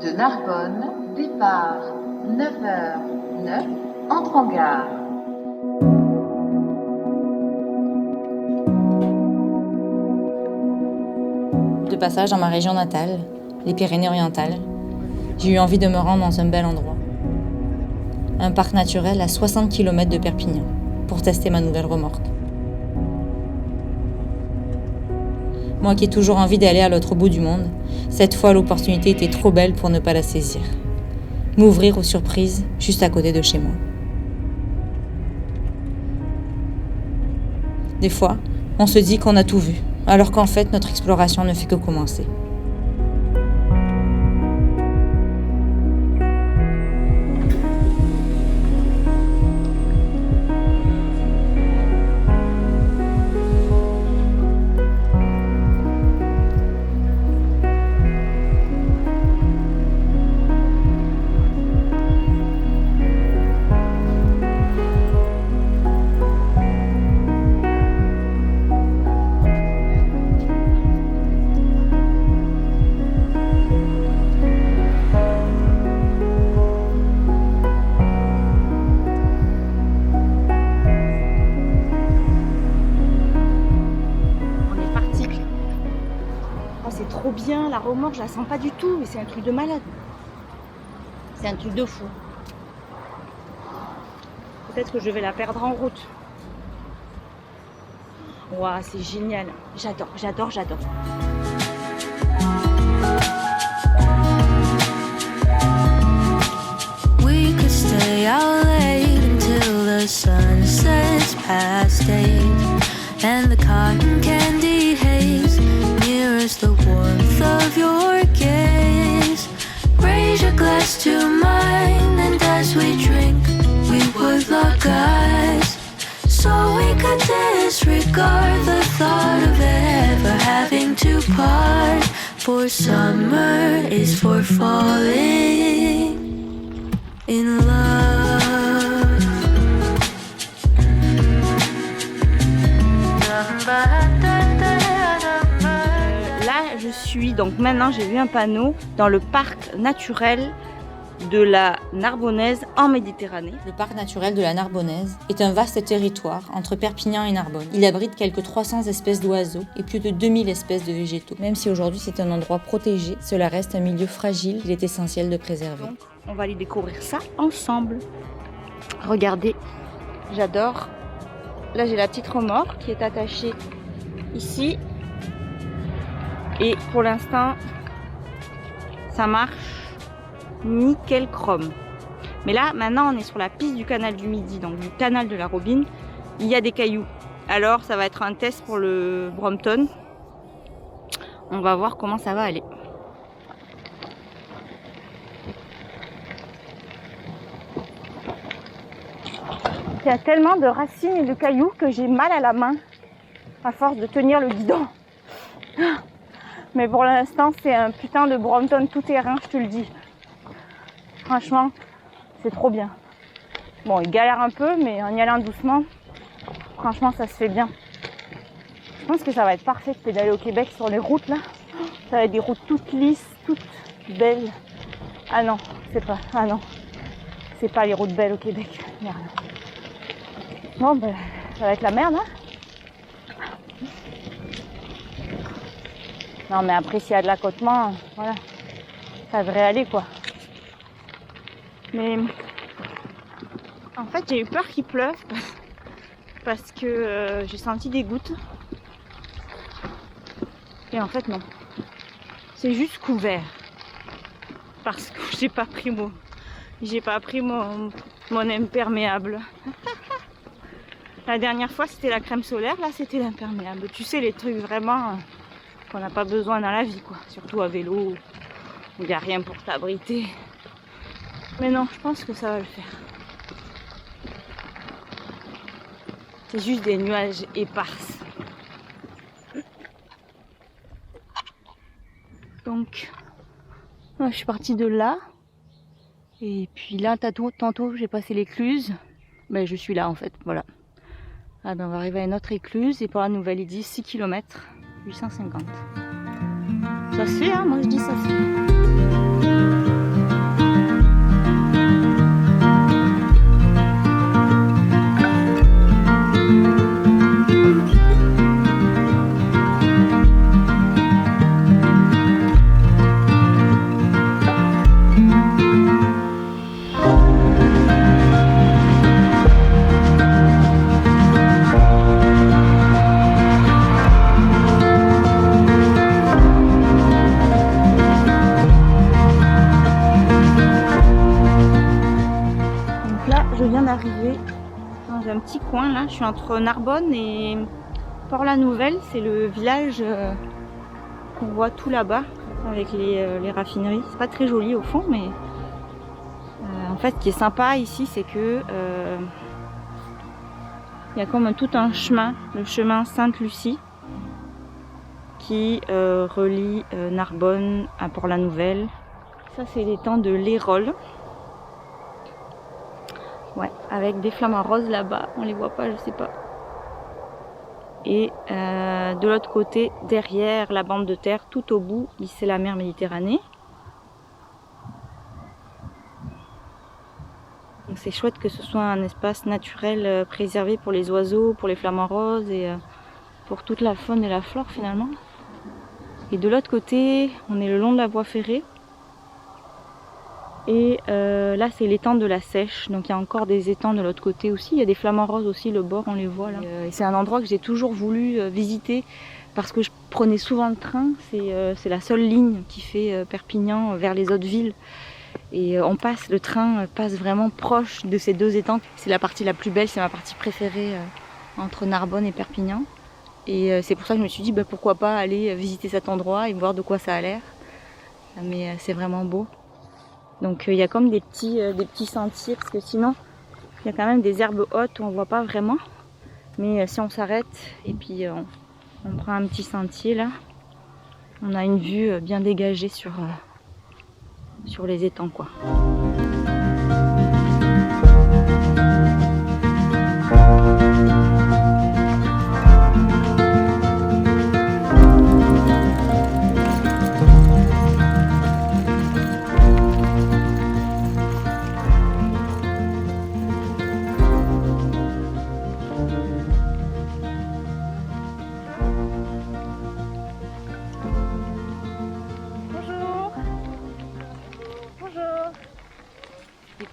de Narbonne, départ 9h09, entre en gare. De passage dans ma région natale, les Pyrénées-Orientales, j'ai eu envie de me rendre dans un bel endroit. Un parc naturel à 60 km de Perpignan, pour tester ma nouvelle remorque. Moi qui ai toujours envie d'aller à l'autre bout du monde, cette fois l'opportunité était trop belle pour ne pas la saisir. M'ouvrir aux surprises juste à côté de chez moi. Des fois, on se dit qu'on a tout vu, alors qu'en fait notre exploration ne fait que commencer. Trop bien, la remorque, je la sens pas du tout, mais c'est un truc de malade. C'est un truc de fou. Peut-être que je vais la perdre en route. Waouh, c'est génial. J'adore, j'adore, j'adore. We could stay out late until the sun sets past 8, and the cotton candy haze mirrors the warmth of your gaze. Raise your glass to mine, and as we drink, we would lock eyes, so we could disregard the thought of ever having to part. For summer is for falling in love. Là, je suis, donc maintenant j'ai vu un panneau dans le parc naturel de la Narbonnaise en Méditerranée. Le parc naturel de la Narbonnaise est un vaste territoire entre Perpignan et Narbonne. Il abrite quelques 300 espèces d'oiseaux et plus de 2000 espèces de végétaux. Même si aujourd'hui c'est un endroit protégé, cela reste un milieu fragile qu'il est essentiel de préserver. Donc, on va aller découvrir ça ensemble. Regardez, j'adore. Là, j'ai la petite remorque qui est attachée ici. Et pour l'instant, ça marche nickel chrome. Mais là, maintenant, on est sur la piste du canal du Midi, donc du canal de la Robine. Il y a des cailloux. Alors, ça va être un test pour le Brompton. On va voir comment ça va aller. Il y a tellement de racines et de cailloux que j'ai mal à la main à force de tenir le guidon. Mais pour l'instant, c'est un putain de Brompton tout terrain, je te le dis. Franchement, c'est trop bien. Bon, il galère un peu, mais en y allant doucement, franchement, ça se fait bien. Je pense que ça va être parfait de pédaler au Québec sur les routes, là. Ça va être des routes toutes lisses, toutes belles. Ah non, c'est pas... Ah non, c'est pas les routes belles au Québec. Merde. Bon, ben, ça va être la merde, hein. Non, mais après, s'il y a de l'accotement, voilà, ça devrait aller, quoi. Mais en fait, j'ai eu peur qu'il pleuve parce que j'ai senti des gouttes. Et en fait, non. C'est juste couvert. Parce que j'ai pas pris mon imperméable. La dernière fois, c'était la crème solaire. Là, c'était l'imperméable. Tu sais, les trucs vraiment qu'on n'a pas besoin dans la vie, quoi. Surtout à vélo, où il n'y a rien pour t'abriter. Mais non, je pense que ça va le faire. C'est juste des nuages éparses. Donc, je suis partie de là. Et puis là, tantôt, j'ai passé l'écluse. Ben, je suis là, en fait, voilà. Ah ben, on va arriver à une autre écluse. Et pour la Nouvelle-Édith, 6 km, 850. Ça se fait, hein, moi je dis ça se fait. d'arriver dans un petit coin là. Je suis entre Narbonne et Port-la-Nouvelle. C'est le village qu'on voit tout là-bas avec les raffineries. C'est pas très joli au fond, mais en fait, ce qui est sympa ici, c'est que il y a comme tout un chemin, le chemin Sainte-Lucie, qui relie Narbonne à Port-la-Nouvelle. Ça, c'est l'étang de l'Hérolle. Ouais, avec des flamants roses là-bas, on les voit pas, je sais pas. Et de l'autre côté, derrière la bande de terre, tout au bout, c'est la mer Méditerranée. Donc c'est chouette que ce soit un espace naturel préservé pour les oiseaux, pour les flamants roses et pour toute la faune et la flore finalement. Et de l'autre côté, on est le long de la voie ferrée. Et là c'est l'étang de la Seiche, donc il y a encore des étangs de l'autre côté aussi, il y a des flamants roses aussi, le bord on les voit là. Et c'est un endroit que j'ai toujours voulu visiter parce que je prenais souvent le train, c'est la seule ligne qui fait Perpignan vers les autres villes. Et le train passe vraiment proche de ces deux étangs. C'est la partie la plus belle, c'est ma partie préférée entre Narbonne et Perpignan. Et c'est pour ça que je me suis dit pourquoi pas aller visiter cet endroit et voir de quoi ça a l'air. Mais c'est vraiment beau. Donc il y a comme des petits sentiers, parce que sinon il y a quand même des herbes hautes où on ne voit pas vraiment. Mais si on s'arrête et puis on prend un petit sentier là, on a une vue bien dégagée sur les étangs quoi.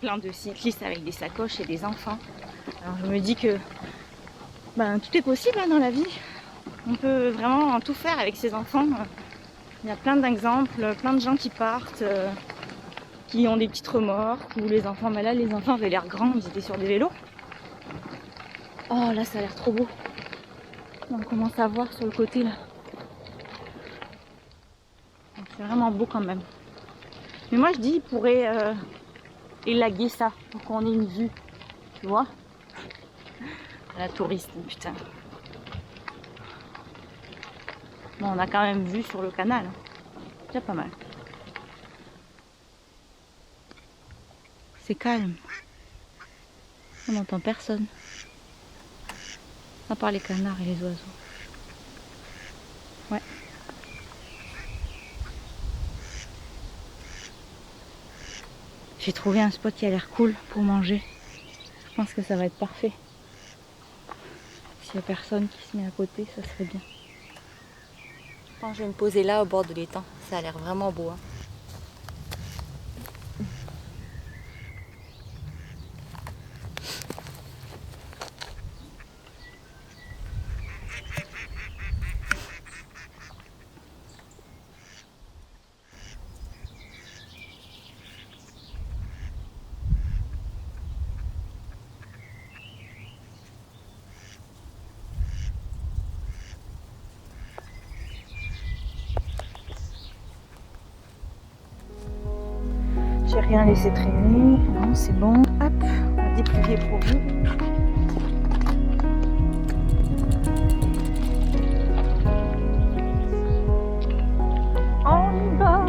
Plein de cyclistes avec des sacoches et des enfants. Alors je me dis que tout est possible dans la vie. On peut vraiment tout faire avec ses enfants. Il y a plein d'exemples, plein de gens qui partent, qui ont des petites remorques, ou les enfants, là les enfants avaient l'air grands, ils étaient sur des vélos. Oh là ça a l'air trop beau. On commence à voir sur le côté là. C'est vraiment beau quand même. Mais moi je dis il pourrait élaguer ça pour qu'on ait une vue, tu vois. La touriste, putain. Bon, on a quand même vue sur le canal, c'est déjà pas mal. C'est calme. On n'entend personne. À part les canards et les oiseaux. Ouais. J'ai trouvé un spot qui a l'air cool pour manger. Je pense que ça va être parfait. S'il n'y a personne qui se met à côté, ça serait bien. Je pense que je vais me poser là au bord de l'étang. Ça a l'air vraiment beau. J'ai rien laissé traîner, non c'est bon. Hop, on va déplier pour vous. On y va.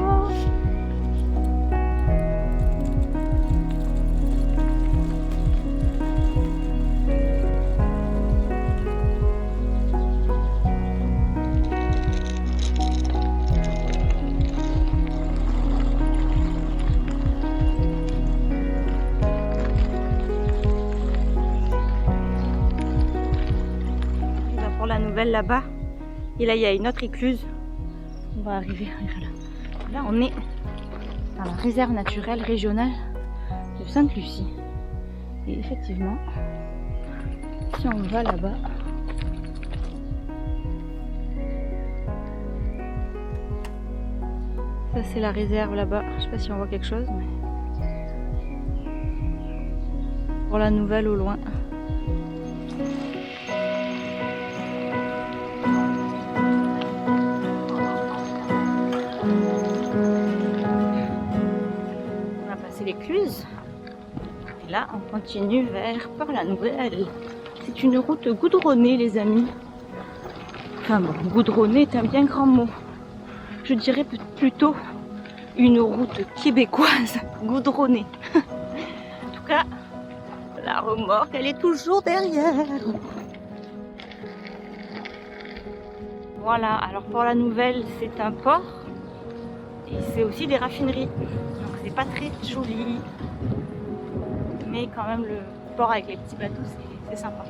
Là-bas et là il y a une autre écluse. On va arriver là. On est dans la réserve naturelle régionale de Sainte-Lucie et effectivement si on va là-bas ça c'est la réserve là-bas. Je sais pas si on voit quelque chose mais pour la nouvelle au loin. On a passé l'écluse. Et là, on continue vers Port-la-Nouvelle. C'est une route goudronnée, les amis. Enfin bon, goudronnée est un bien grand mot. Je dirais plutôt une route québécoise goudronnée. En tout cas, la remorque, elle est toujours derrière. Voilà, alors Port-la-Nouvelle, c'est un port et c'est aussi des raffineries. Donc c'est pas très joli, mais quand même le port avec les petits bateaux, c'est sympa.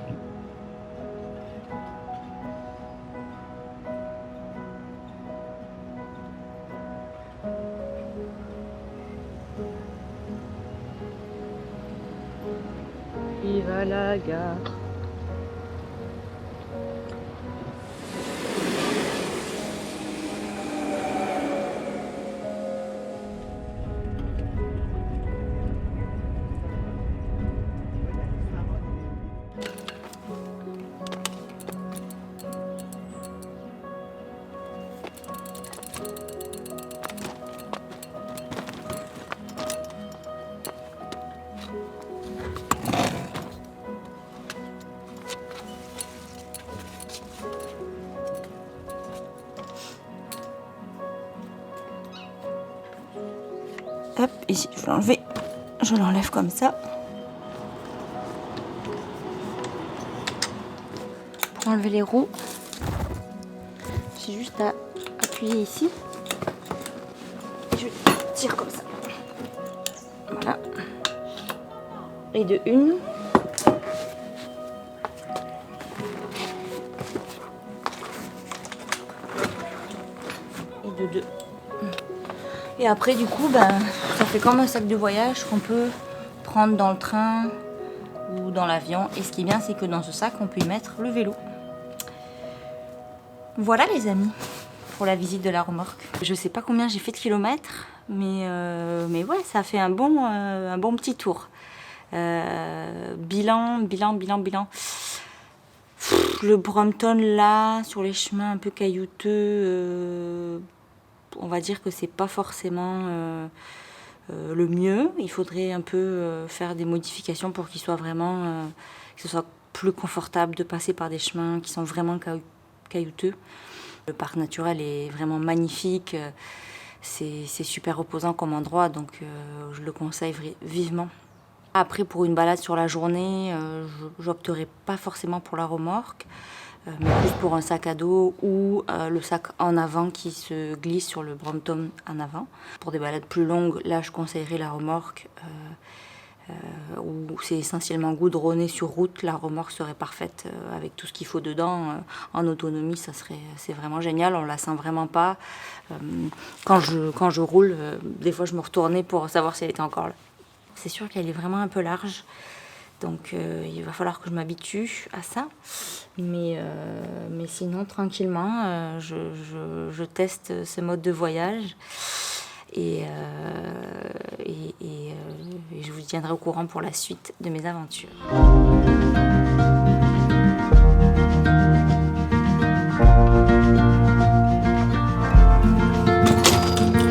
Vive la gare. Hop, ici je vais l'enlever. Je l'enlève comme ça. Pour enlever les roues, j'ai juste à appuyer ici. Et je tire comme ça. Voilà. Et de une. Et de deux. Et après, du coup, ça fait comme un sac de voyage qu'on peut prendre dans le train ou dans l'avion. Et ce qui est bien, c'est que dans ce sac, on peut y mettre le vélo. Voilà les amis, pour la visite de la remorque. Je sais pas combien j'ai fait de kilomètres, mais ouais, ça a fait un bon petit tour. Bilan. Le Brompton là, sur les chemins un peu caillouteux, on va dire que c'est pas forcément le mieux. Il faudrait un peu faire des modifications pour qu'il soit vraiment, que ce soit plus confortable de passer par des chemins qui sont vraiment caillouteux. Le parc naturel est vraiment magnifique, c'est super reposant comme endroit, donc je le conseille vivement. Après, pour une balade sur la journée, j'opterai pas forcément pour la remorque, mais plus pour un sac à dos ou le sac en avant qui se glisse sur le Brompton en avant. Pour des balades plus longues, là je conseillerais la remorque, où c'est essentiellement goudronné sur route. La remorque serait parfaite avec tout ce qu'il faut dedans. En autonomie, c'est vraiment génial, on la sent vraiment pas. Quand je roule, des fois je me retournais pour savoir si elle était encore là. C'est sûr qu'elle est vraiment un peu large, donc il va falloir que je m'habitue à ça. Mais sinon, tranquillement, je teste ce mode de voyage et je vous tiendrai au courant pour la suite de mes aventures.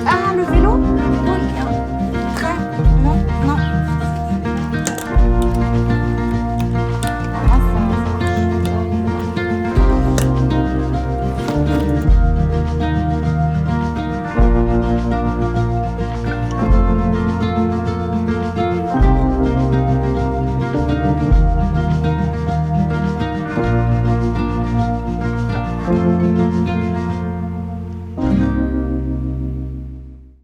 Ah, le vélo? Le vélo, il vient. Train? Non.